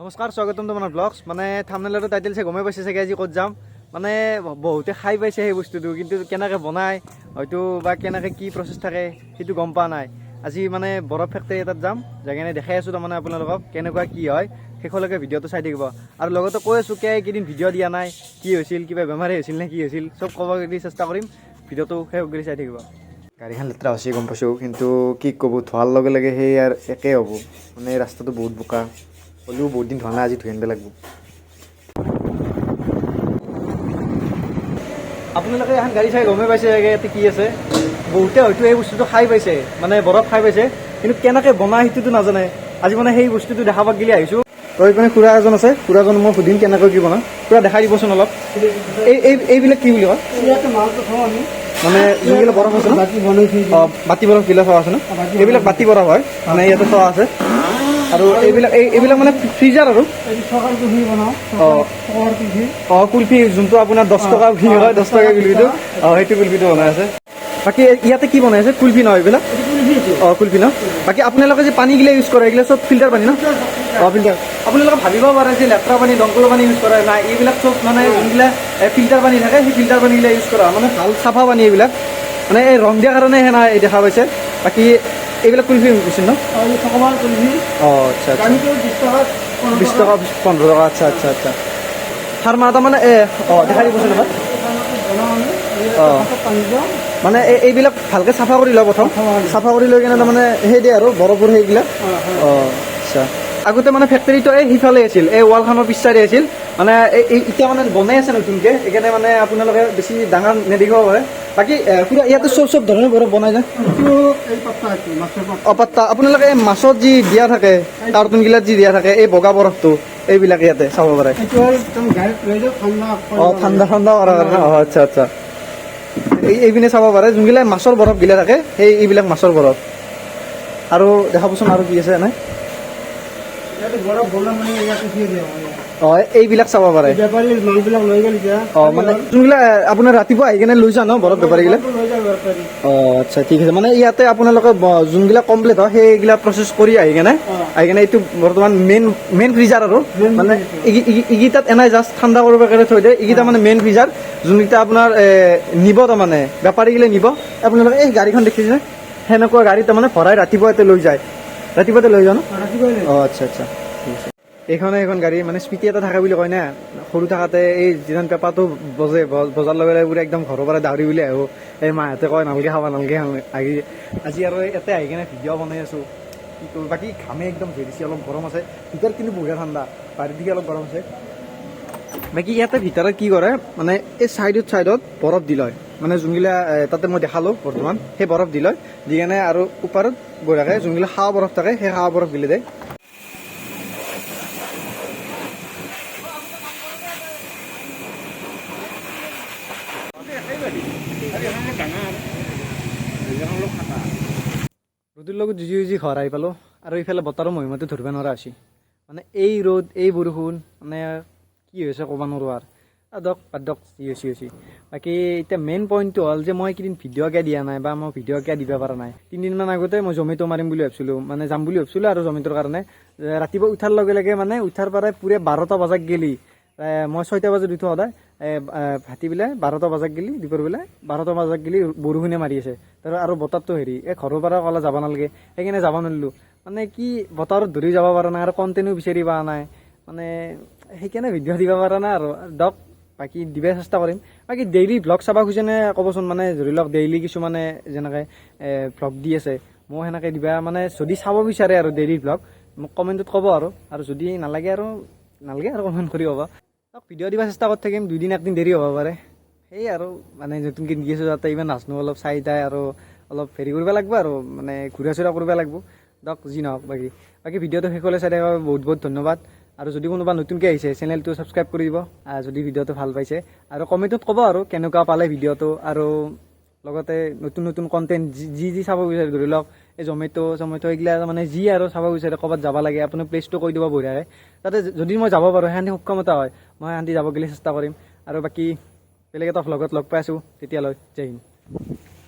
নমস্কাৰ, স্বাগতম তোমাৰ ব্লগছ। মানে থাম্বনেইলৰ টাইটেল চাই গমেই পাইছে চাগে আজি ক'ত যাম। মানে বহুতে খাই পাইছে সেই বস্তুটো, কিন্তু কেনেকৈ বনায় হয়তো বা কেনেকৈ কি প্ৰচেছ থাকে সেইটো গম পোৱা নাই। আজি মানে বৰফ ফেক্টৰী এটাত যাম, যাই কিনে দেখাই আছোঁ তাৰমানে আপোনালোকক কেনেকুৱা কি হয়। শেষলৈকে ভিডিঅ'টো চাই থাকিব। আৰু লগতে কৈ আছোঁ কেইদিন ভিডিঅ' দিয়া নাই, কি হৈছিল, কিবা বেমাৰেই হৈছিল নে কি হৈছিল, চব ক'ব চেষ্টা কৰিম। ভিডিঅ'টো শেষ কৰি চাই থাকিব। গাড়ীখন লেতেৰা হৈছে গম পাইছোঁ, কিন্তু কি ক'ব, ধোৱাৰ লগে লগে সেই আৰু একেই হ'ব। মানে ৰাস্তাটো বহুত বোকা, হ'লেও বহুত দিন ধোৱা নাই, আজি ধুই আনিব লাগিব। আপোনালোকে এখন গাড়ী চাই গমেই পাইছে ইয়াতে কি আছে। বহুতে হয়তো এই বস্তুটো খাই পাইছে, মানে বৰফ খাই পাইছে, কিন্তু কেনেকৈ বনায় সেইটোতো নাজানে। আজি মানে সেই বস্তুটো দেখাবাক গেলি আহিছোঁ। তই মানে খুৰা এজন আছে, খুৰাজন মই সুধিম কেনেকৈ কি বনায়। খুৰা দেখাই দিবচোন অলপ। এইবিলাক কি বুলি কয়? মানে যোনবিলাক বৰফ আছে ন, অঁ বাতি বৰফ বিলাক থোৱা আছে ন, এইবিলাক বাতি বৰফ হয়, মানে ইয়াতে থোৱা আছে। আৰু এইবিলাক মানে ফ্ৰিজাৰ আৰু অঁ কুলফি, যোনটো আপোনাৰ 10 টকা ভি হয়, 10 টকা কুলফিটো, অঁ সেইটো কুলফিটো বনাই আছে। বাকী ইয়াতে কি বনাই আছে? কুলফি নহয় এইবিলাক? অঁ কুলফি ন। বাকী আপোনালোকে যে পানীগিলা ইউজ কৰে এইগিলা চব ফিল্টাৰ পানী ন? অঁ ফিল্টাৰ। আপোনালোকে ভাবিব পাৰে যে লেতেৰা পানী দমকলৰ পানী ইউজ কৰে, নাই এইবিলাক চব মানে যোনবিলাক ফিল্টাৰ পানী থাকে সেই ফিল্টাৰ পানীগিলা ইউজ কৰা, মানে ভাল চাফা পানী এইবিলাক। মানে এই ৰং দিয়াৰ কাৰণে সেনা দেখা পাইছে। বাকী এইবিলাক কুলফি মেচিন ন? অঁ আচ্ছা আচ্ছা, 20 টকা 15 টকা, আচ্ছা আচ্ছা আচ্ছা। ফাৰ্মা তাৰমানে অঁ দেখাই দিবচোন এবাৰ। অঁ মানে এইবিলাক ভালকৈ চাফা কৰি লওঁ প্ৰথম, চাফা কৰি লৈ কিনে তাৰমানে সেই দিয়ে আৰু বৰফৰ সেইবিলাক। অঁ আচ্ছা। আগতে মানে ফেক্টৰীটো এই সিফালে আছিল, এই ৱালখনৰ পিছাৰে আছিল। মানে এতিয়া মানে বনাই আছে নতুনকৈ, সেইকাৰণে মানে আপোনালোকে বেছি ডাঙৰ নেদেখিব পাৰে। বাকী পুৰা ইয়াতে চব ধৰণৰ বৰফ বনাই যায়। অঁ পাত্তা। আপোনালোকে এই মাছত যি দিয়া থাকে, কাৰ্টুনগিলাত যি দিয়া থাকে, এই বগা বৰফটো এইবিলাক ইয়াতে চাব পাৰে। অঁ ঠাণ্ডা ঠাণ্ডা কৰাৰ কাৰণে, অঁ আচ্ছা আচ্ছা। এইপিনে চাব পাৰে যোনবিলাক মাছৰ বৰফগিলা থাকে, এইবিলাক মাছৰ বৰফ। আৰু দেখাবচোন আৰু কি আছে এনেই। অঁ এইবিলাক চাব পাৰে। অঁ মানে যোনবিলাক আপোনাৰ ৰাতিপুৱা আহি কিনে লৈ যা ন বৰফ বেপাৰীগিলা? অঁ আচ্ছা ঠিক আছে। মানে ইয়াতে আপোনালোকে যোনবিলাক কমপ্লিট হয় সেইবিলাক প্ৰচেছ কৰি আহি কিনে এইটো বৰ্তমান মেইন ফ্ৰিজাৰ আৰু মানে এইকেইটাত এনাই জাষ্ট ঠাণ্ডা কৰিব কাৰণে থৈ দিয়ে। এইকেইটা মানে মেইন ফ্ৰিজাৰ, যোনকেইটা আপোনাৰ নিব তাৰমানে বেপাৰীগিলা নিব। আপোনালোকে এই গাড়ীখন দেখিছে, সেনেকুৱা গাড়ী তাৰমানে ভৰাই ৰাতিপুৱাতে লৈ যায়। ৰাতিপুৱাতে লৈ যাওঁ ন? অঁ আচ্ছা আচ্ছা ঠিক আছে। এইখন গাড়ী মানে স্মৃতি এটা থাকে বুলি কয় না, সৰু থাকোঁতে এই যিমান পেপাৰটো বজাৰ লগে লগে একদম ঘৰৰ পৰা দাউৰি বুলি আহোঁ। এই মাহঁতে কয় নালগে খাব নালগে আহি আজি আৰু ইয়াতে আহি কিনে ভিডিঅ' বনাই আছোঁ। কি কৰোঁ, বাকী ঘামে একদম ভেৰিছে, অলপ গৰম আছে ভিতৰত, কিন্তু বঢ়িয়া ঠাণ্ডা, বাহিৰৰ দিকে অলপ গৰম আছে। বাকী ইয়াতে ভিতৰত কি কৰে মানে এই চাইডত বৰফ দি লয়, মানে যোনগিলা তাতে মই দেখালোঁ বৰ্তমান, সেই বৰফ দি লয়, দি কেনে আৰু ওপৰত বঢ়িয়াকৈ যোনগিলা খাৱা বৰফ থাকে সেই খাৱা বৰফ গিলে দেয়। ৰ'দৰ লগত যুঁজি ঘৰ আহি পালোঁ, আৰু এইফালে বতৰৰ মহিমাটো ধৰিব নোৱাৰা হৈছে। মানে এই ৰ'দ এই বৰষুণ, মানে কি হৈছে ক'ব নোৱাৰোঁ আৰু বাদ দিয়ক যি হৈছে। বাকী এতিয়া মেইন পইণ্টটো হ'ল যে মই এইকেইদিন ভিডিঅ'কে দিয়া নাই, বা মই ভিডিঅ'কে দিব পৰা নাই। 3 দিনমান আগতে মই জমেট' মাৰিম বুলি ভাবিছিলোঁ, মানে যাম বুলি ভাবিছিলোঁ আৰু জমেট'ৰ কাৰণে। ৰাতিপুৱা উঠাৰ লগে লগে মানে উঠাৰ পৰাই পুৰে 12টা বজাত গেলি, মই 6টা বজাত উঠোঁ সদায়, ভাটি পেলাই 12টা বজাত গেলি, দুপৰ পেলাই 12টা বজাত গেলি বৰষুণে মাৰি আছে। আৰু বতৰটো হেৰি, এই ঘৰৰ পৰা ক'লে যাব নালাগে, সেইকাৰণে যাব নোৱাৰিলোঁ। মানে কি বতৰত ধৰি যাব পৰা নাই, আৰু কণ্টেণ্টো বিচাৰি পোৱা নাই, মানে সেইকাৰণে ভিডিঅ' দিব পৰা নাই আৰু দক। বাকী দিব চেষ্টা কৰিম। বাকী ডেইলি ভ্লগ চাব খোজেনে ক'বচোন, মানে ধৰি লওক ডেইলি কিছুমানে যেনেকৈ ভ্লগ দি আছে, মই সেনেকৈ দিবা, মানে যদি চাব বিচাৰে আৰু ডেইলি ভ্লগ মোক কমেণ্টত ক'ব, আৰু যদি নালাগে আৰু কমেণ্ট কৰি ক'ব। ভিডিঅ' দিব চেষ্টা কৰি থাকিম, 2 দিন 1 দিন দেৰি হ'ব পাৰে। সেই আৰু মানে নতুনকৈ দি আছোঁ যাতে ইমান নাজনো, অলপ চাই তাই আৰু অলপ হেৰি কৰিব লাগিব, আৰু মানে ঘূৰা চুৰা কৰিব লাগিব দক, যি নহওক। বাকী ভিডিঅ'টো শেষলৈ চাই থকা বহুত বহুত ধন্যবাদ। আৰু যদি কোনোবা নতুনকৈ আহিছে চেনেলটো ছাবস্ক্ৰাইব কৰি দিব, যদি ভিডিঅ'টো ভাল পাইছে, আৰু কমেণ্টত ক'ব আৰু কেনেকুৱা পালে ভিডিঅ'টো। আৰু লগতে নতুন কণ্টেণ্ট যি চাব বিচাৰে, ধৰি লওক এই জমেট' এইগিলা মানে যি আৰু চাব বিচাৰে, ক'ৰবাত যাব লাগে আপুনি প্লেচটো কৈ দিব বঢ়িয়াকৈ, তাতে যদি মই যাব পাৰোঁ সেহেঁতি সক্ষমতা হয়, মই সেহেঁতি যাব গ'লে চেষ্টা কৰিম। আৰু বাকী বেলেগ এটা ভ্লগত লগ পাই আছোঁ, তেতিয়ালৈ জয় হিন্দ।